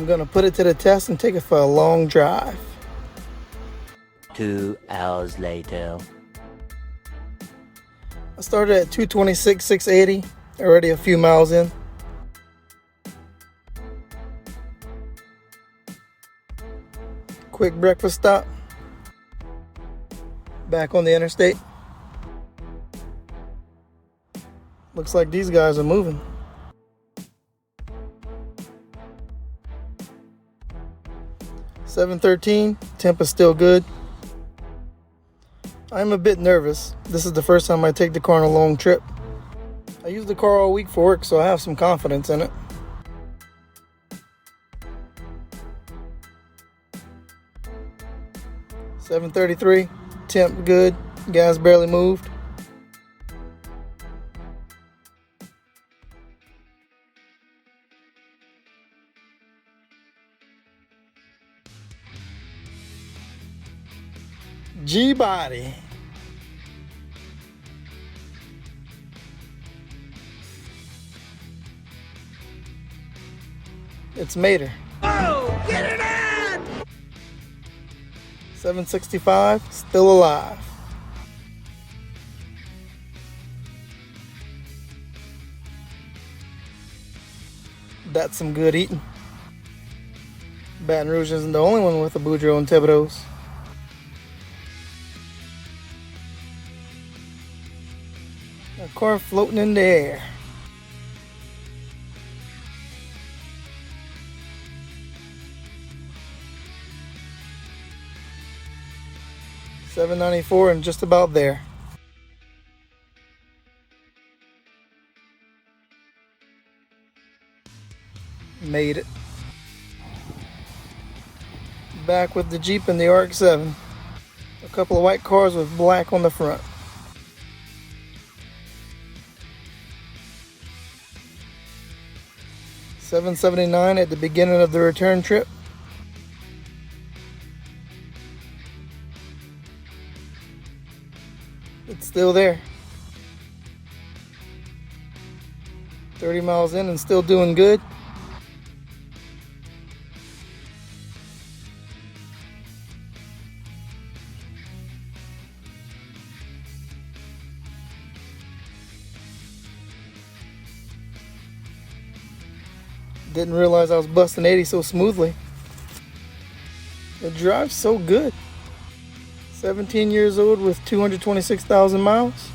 I'm gonna put it to the test and take it for a long drive. 2 hours later. I started at 226, 680, already a few miles in. Quick breakfast stop. Back on the interstate. Looks like these guys are moving. $7.13, temp is still good. I'm a bit nervous. This is the first time I take the car on a long trip. I use the car all week for work, so I have some confidence in it. $7.33, temp good, gas barely moved. G-body. It's Mater. Oh, get it in! 765, still alive. That's some good eating. Baton Rouge isn't the only one with a Boudreaux and Thibodeau's. A car floating in the air. $7.94 and just about there. Made it. Back with the Jeep and the RX-7. A couple of white cars with black on the front. $7.79 at the beginning of the return trip. It's still there. 30 miles in and still doing good. Didn't realize I was busting 80 so smoothly. It drives so good. 17 years old with 226,000 miles.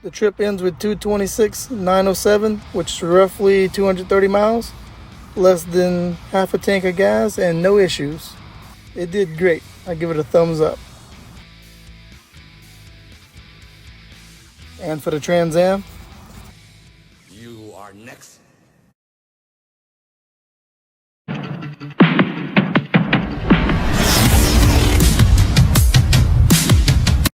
The trip ends with 226,907, which is roughly 230 miles. Less than half a tank of gas and no issues. It did great. I give it a thumbs up. And for the Trans Am, You are next.